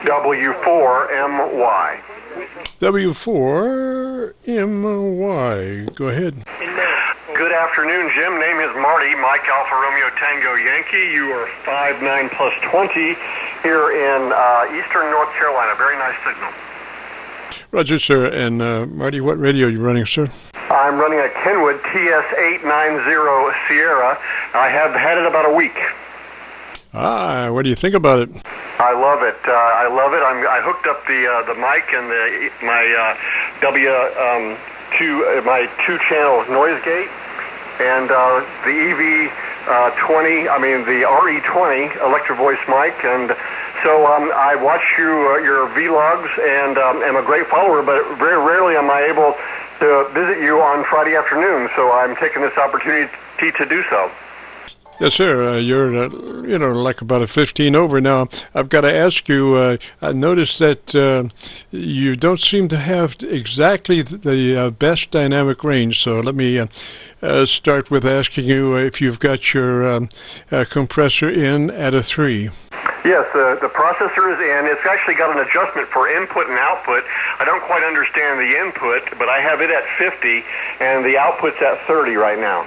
W4MY. W4MY. Go ahead. Good afternoon, Jim. Name is Marty, Mike Alpha Romeo Tango Yankee. You are 5'9" plus 20 here in eastern North Carolina. Very nice signal. Roger, sir. And Marty, what radio are you running, sir? I'm running a Kenwood TS-890 Sierra. I have had it about a week. What do you think about it? I love it. I love it. I hooked up the mic and my my 2-channel noise gate and the the RE20 electro voice mic, and so I watch your vlogs and am a great follower, but very rarely am I able to visit you on Friday afternoon, so I'm taking this opportunity to do so. Yes, sir. You're, like about a 15 over now. I've got to ask you, I noticed that you don't seem to have exactly the best dynamic range, so let me start with asking you if you've got your compressor in at a 3. Yes, the processor is in. It's actually got an adjustment for input and output. I don't quite understand the input, but I have it at 50, and the output's at 30 right now.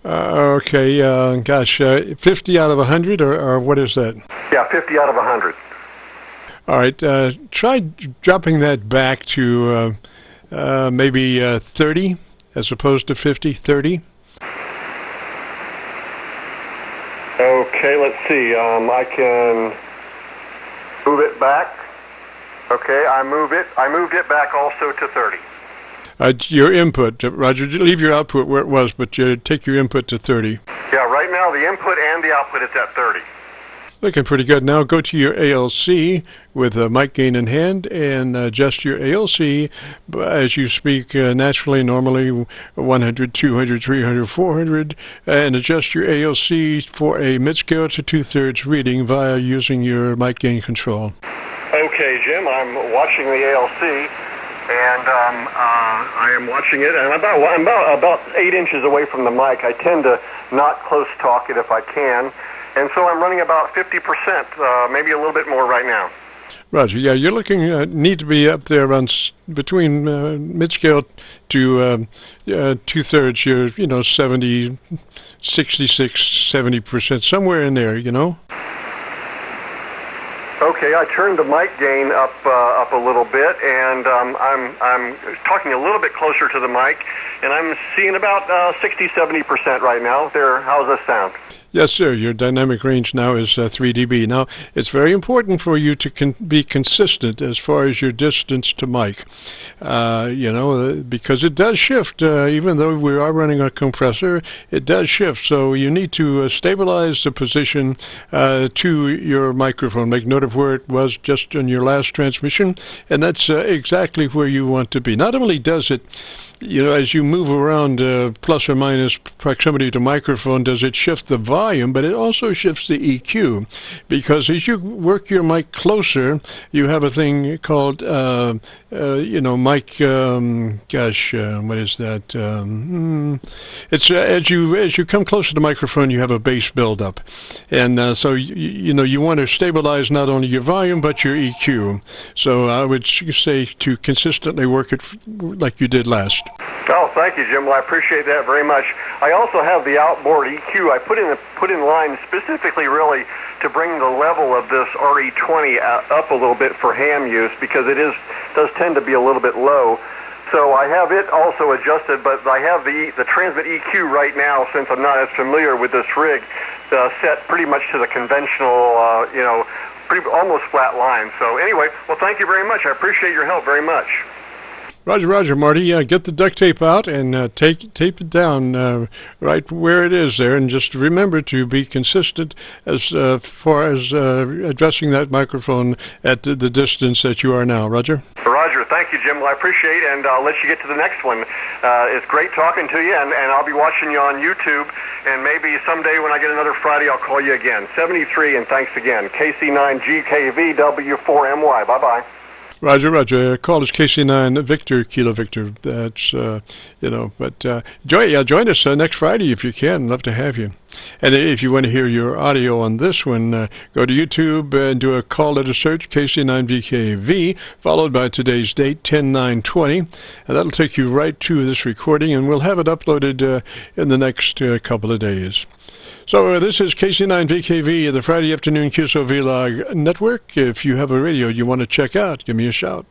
Okay, 50 out of 100, or what is that? Yeah, 50 out of 100. All right, try dropping that back to maybe 30 as opposed to 50, 30. Okay, let's see. I can move it back. Okay, I moved it back also to 30. Your input, Roger, leave your output where it was, but take your input to 30. Yeah, right now the input and the output is at 30. Looking pretty good. Now go to your ALC with a mic gain in hand and adjust your ALC as you speak naturally, normally 100, 200, 300, 400, and adjust your ALC for a mid-scale to 2/3 reading via using your mic gain control. Okay, Jim, I'm watching the ALC. And I am watching it, and I'm about 8 inches away from the mic. I tend to not close talk it if I can, and so I'm running about 50%, maybe a little bit more right now. Roger. Yeah, you're looking need to be up there around between mid-scale to 2/3. You're 70, 66, 70%, somewhere in there. Okay, I turned the mic gain up a little bit, and I'm talking a little bit closer to the mic, and I'm seeing about 60, 70% right now. How's this sound? Yes, sir. Your dynamic range now is 3 dB. Now, it's very important for you to be consistent as far as your distance to mic, because it does shift. Even though we are running a compressor, it does shift. So you need to stabilize the position to your microphone. Make note of where it was just in your last transmission, and that's exactly where you want to be. Not only does it, as you move around plus or minus proximity to microphone, does it shift the volume, but it also shifts the EQ, because as you work your mic closer, you have a thing called, mic, what is that? It's as you come closer to the microphone, you have a bass buildup, and so you want to stabilize not only your volume but your EQ. So I would say to consistently work it like you did last. Oh, thank you, Jim. Well, I appreciate that very much. I also have the outboard EQ. I put in line specifically, really, to bring the level of this RE20 up a little bit for ham use, because it does tend to be a little bit low. So I have it also adjusted, but I have the transmit EQ right now, since I'm not as familiar with this rig, set pretty much to the conventional, almost flat line. So anyway, well, thank you very much. I appreciate your help very much. Roger, Marty. Get the duct tape out and tape it down right where it is there, and just remember to be consistent as far as addressing that microphone at the distance that you are now. Roger, thank you, Jim. Well, I appreciate it, and I'll let you get to the next one. It's great talking to you, and I'll be watching you on YouTube, and maybe someday when I get another Friday, I'll call you again. 73, and thanks again. KC9VKV W4MY. Bye-bye. Roger. Call us KC9 Victor, Kilo Victor. That's, but join us next Friday if you can. Love to have you. And if you want to hear your audio on this one, go to YouTube and do a call letter search, KC9VKV, followed by today's date, 10/9/20. And that'll take you right to this recording, and we'll have it uploaded in the next couple of days. So this is KC9VKV, the Friday Afternoon Qso-Vlog Network. If you have a radio you want to check out, give me a shout.